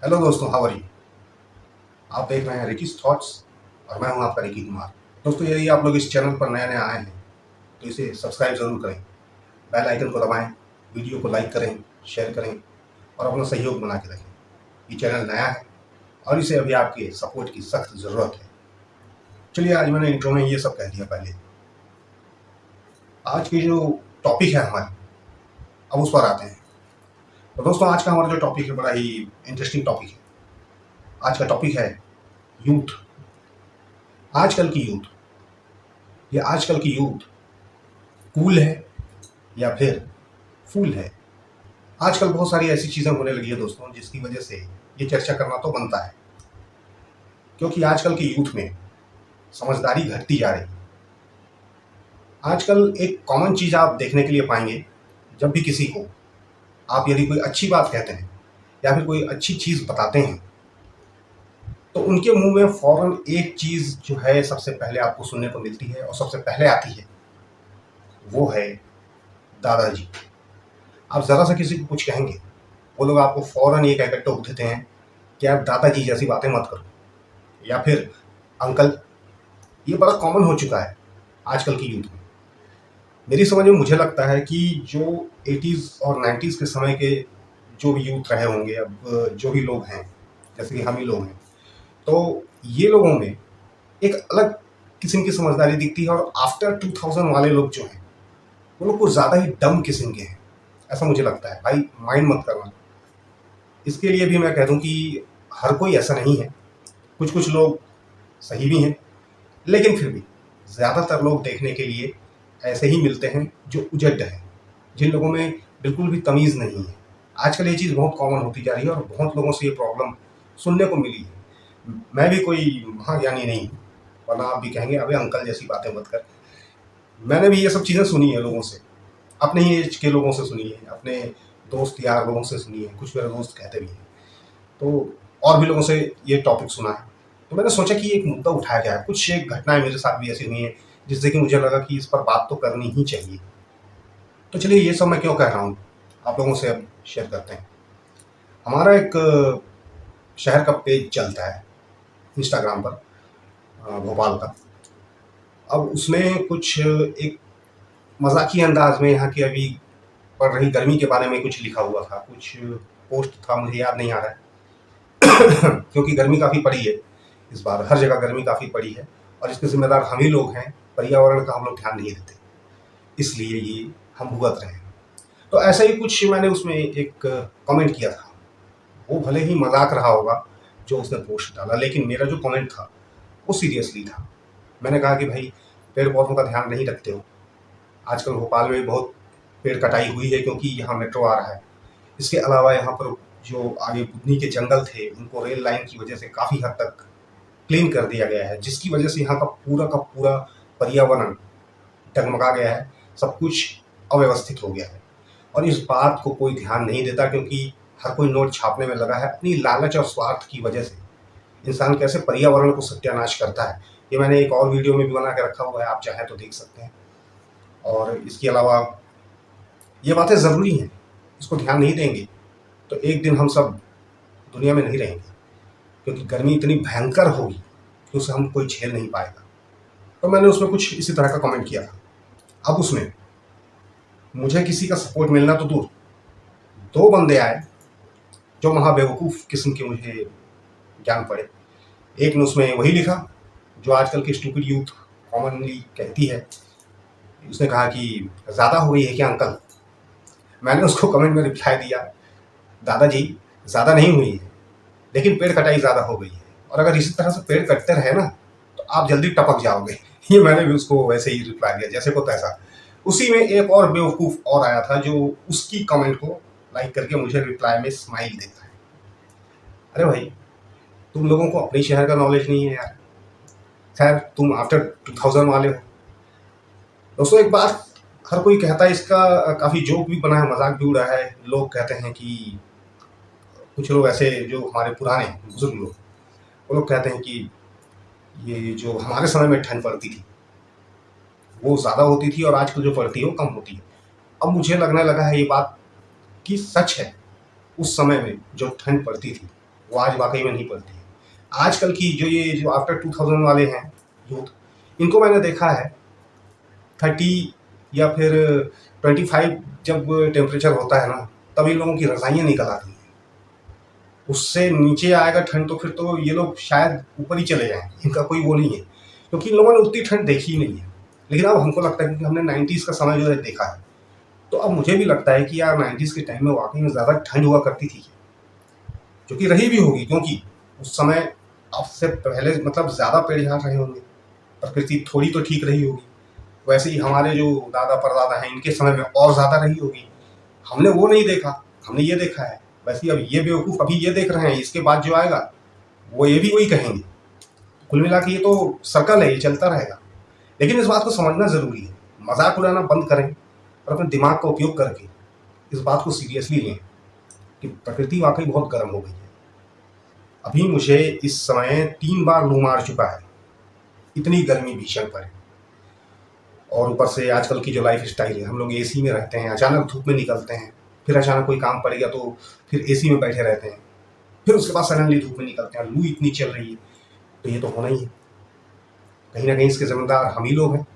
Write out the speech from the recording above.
Hello दोस्तों, how are you. आप देख रहे हैं रिकीज थॉट्स और मैं हूं आपका रिकी कुमार। दोस्तों, यदि आप लोग इस चैनल पर नए नए आए हैं तो इसे सब्सक्राइब ज़रूर करें, बेल आइकन को दबाएं, वीडियो को लाइक करें, शेयर करें और अपना सहयोग बना के रखें। ये चैनल नया है और इसे अभी आपके सपोर्ट की सख्त ज़रूरत है। चलिए, आज मैंने इंट्रो में ये सब कह दिया। पहले आज की जो टॉपिक है हमारी, अब उस पर आते हैं। तो दोस्तों, आज का हमारा जो टॉपिक है बड़ा ही इंटरेस्टिंग टॉपिक है। आज का टॉपिक है यूथ। आजकल की यूथ, ये आजकल की यूथ कूल है या फिर फूल है। आजकल बहुत सारी ऐसी चीज़ें होने लगी है दोस्तों, जिसकी वजह से ये चर्चा करना तो बनता है, क्योंकि आजकल की यूथ में समझदारी घटती जा रही है। आजकल एक कॉमन चीज़ आप देखने के लिए पाएंगे, जब भी किसी को आप यदि कोई अच्छी बात कहते हैं या फिर कोई अच्छी चीज़ बताते हैं तो उनके मुंह में फौरन एक चीज़ जो है सबसे पहले आपको सुनने को मिलती है और सबसे पहले आती है, वो है दादाजी। आप ज़रा सा किसी को कुछ कहेंगे, वो लोग आपको फौरन ये कहकर टोक देते हैं कि आप दादाजी जैसी बातें मत करो, या फिर अंकल। ये बड़ा कॉमन हो चुका है आजकल की यूथ में। मेरी समझ में मुझे लगता है कि जो 80s और 90s के समय के जो भी यूथ रहे होंगे, अब जो भी लोग हैं, जैसे कि हम ही लोग हैं, तो ये लोगों में एक अलग किस्म की समझदारी दिखती है। और आफ्टर 2000 वाले लोग जो हैं, वो लोग कुछ ज़्यादा ही डम किस्म के हैं, ऐसा मुझे लगता है। भाई माइंड मत करना। इसके लिए भी मैं कह दूं कि हर कोई ऐसा नहीं है, कुछ कुछ लोग सही भी हैं, लेकिन फिर भी ज़्यादातर लोग देखने के लिए ऐसे ही मिलते हैं जो उजड्ड हैं, जिन लोगों में बिल्कुल भी तमीज़ नहीं है। आजकल ये चीज़ बहुत कॉमन होती जा रही है और बहुत लोगों से ये प्रॉब्लम सुनने को मिली है। मैं भी कोई महाज्ञानी नहीं हूँ, वरना आप भी कहेंगे अबे अंकल जैसी बातें मत कर। मैंने भी ये सब चीज़ें सुनी है लोगों से, अपने ही एज के लोगों से सुनी है, अपने दोस्त यार लोगों से सुनी है, कुछ मेरे दोस्त कहते भी हैं, तो और भी लोगों से ये टॉपिक सुना है। तो मैंने सोचा कि एक मुद्दा उठाया जाए। कुछ एक घटनाएं मेरे साथ भी ऐसी हुई हैं जिससे कि मुझे लगा कि इस पर बात तो करनी ही चाहिए। तो चलिए, ये सब मैं क्यों कह रहा हूँ, आप लोगों से अब शेयर करते हैं। हमारा एक शहर का पेज चलता है इंस्टाग्राम पर, भोपाल का। अब उसमें कुछ एक मजाकिया अंदाज में यहाँ की अभी पड़ रही गर्मी के बारे में कुछ लिखा हुआ था, कुछ पोस्ट था, मुझे याद नहीं आ रहा है। क्योंकि गर्मी काफ़ी पड़ी है इस बार, हर जगह गर्मी काफ़ी पड़ी है और इसके जिम्मेदार हम ही लोग हैं। पर्यावरण का हम लोग ध्यान नहीं देते, इसलिए ये हम भुगत रहे हैं। तो ऐसा ही कुछ मैंने उसमें एक कमेंट किया था। वो भले ही मजाक रहा होगा जो उसने पोस्ट डाला, लेकिन मेरा जो कमेंट था वो सीरियसली था। मैंने कहा कि भाई, पेड़ पौधों का ध्यान नहीं रखते हो। आजकल भोपाल में बहुत पेड़ कटाई हुई है क्योंकि यहाँ मेट्रो आ रहा है। इसके अलावा यहाँ पर जो आगे बुधनी के जंगल थे, उनको रेल लाइन की वजह से काफ़ी हद तक क्लीन कर दिया गया है, जिसकी वजह से यहाँ का पूरा पर्यावरण डगमगा गया है, सब कुछ अव्यवस्थित हो गया है। और इस बात को कोई ध्यान नहीं देता, क्योंकि हर कोई नोट छापने में लगा है। अपनी लालच और स्वार्थ की वजह से इंसान कैसे पर्यावरण को सत्यानाश करता है, ये मैंने एक और वीडियो में भी बना के रखा हुआ है, आप चाहें तो देख सकते हैं। और इसके अलावा ये बातें ज़रूरी हैं, इसको ध्यान नहीं देंगे तो एक दिन हम सब दुनिया में नहीं रहेंगे, क्योंकि गर्मी इतनी भयंकर होगी कि उसे हम कोई झेल नहीं पाएगा। तो मैंने उसमें कुछ इसी तरह का कमेंट किया था। अब उसमें मुझे किसी का सपोर्ट मिलना तो दूर, दो बंदे आए जो महाबेवकूफ़ किस्म के मुझे ज्ञान पड़े। एक ने उसमें वही लिखा जो आजकल की स्टूपिड यूथ कॉमनली कहती है। उसने कहा कि ज़्यादा हो गई है क्या अंकल। मैंने उसको कमेंट में रिप्लाई दिया, दादाजी ज़्यादा नहीं हुई है, लेकिन पेड़ कटाई ज़्यादा हो गई है, और अगर इसी तरह से पेड़ कटते रहे ना तो आप जल्दी टपक जाओगे। ये मैंने भी उसको वैसे ही रिप्लाई दिया जैसे को तैसा। उसी में एक और बेवकूफ़ और आया था जो उसकी कमेंट को लाइक करके मुझे रिप्लाई में स्माइल देता है। अरे भाई, तुम लोगों को अपने शहर का नॉलेज नहीं है यार। खैर, तुम आफ्टर 2000 वाले हो। दोस्तों, एक बात हर कोई कहता है, इसका काफ़ी जोक भी बना है, मजाक भी उड़ा है। लोग कहते हैं कि कुछ लोग ऐसे जो हमारे पुराने बुजुर्ग लोग, वो लोग कहते हैं कि ये जो हमारे समय में ठंड पड़ती थी वो ज़्यादा होती थी और आजकल जो पड़ती है वो कम होती है। अब मुझे लगने लगा है ये बात कि सच है, उस समय में जो ठंड पड़ती थी वो आज वाकई में नहीं पलती है। आजकल की जो आफ्टर 2000 वाले हैं यूथ, इनको मैंने देखा है 30 या फिर 25 जब टेम्परेचर होता है ना, तब इन लोगों की रज़ाइयाँ निकल आती हैं। उससे नीचे आएगा ठंड तो फिर तो ये लोग शायद ऊपर ही चले जाएँ, इनका कोई वो नहीं है, क्योंकि इन लोगों ने उतनी ठंड देखी ही नहीं है। लेकिन अब हमको लगता है, क्योंकि हमने 90s का समय जो है देखा है, तो अब मुझे भी लगता है कि यार 90s के टाइम में वाक़ई में ज़्यादा ठंड हुआ करती थी, जो कि रही भी होगी, क्योंकि उस समय अब से पहले मतलब ज़्यादा पेड़ झाड़ रहे होंगे, प्रकृति थोड़ी तो ठीक रही होगी। वैसे ही हमारे जो दादा परदादा हैं, इनके समय में और ज़्यादा रही होगी। हमने वो नहीं देखा, हमने ये देखा है। वैसे ही अब ये बेवकूफ़ अभी ये देख रहे हैं, इसके बाद जो आएगा वो ये भी वही कहेंगे। कुल मिला के ये तो सर्कल है, ये चलता रहेगा। लेकिन इस बात को समझना ज़रूरी है, मजाक उड़ाना बंद करें और अपने दिमाग का उपयोग करके इस बात को सीरियसली लें कि प्रकृति वाकई बहुत गर्म हो गई है। अभी मुझे इस समय 3 बार लू मार चुका है, इतनी गर्मी भीषण पर है। और ऊपर से आजकल की जो लाइफ स्टाइल है, हम लोग एसी में रहते हैं, अचानक धूप में निकलते हैं, फिर अचानक कोई काम पड़ गया तो फिर एसी में बैठे रहते हैं, फिर उसके बाद सडनली धूप में निकलते हैं, लू इतनी चल रही है, तो ये तो होना ही है। कहीं ना कहीं इसके जिम्मेदार हम ही लोग हैं।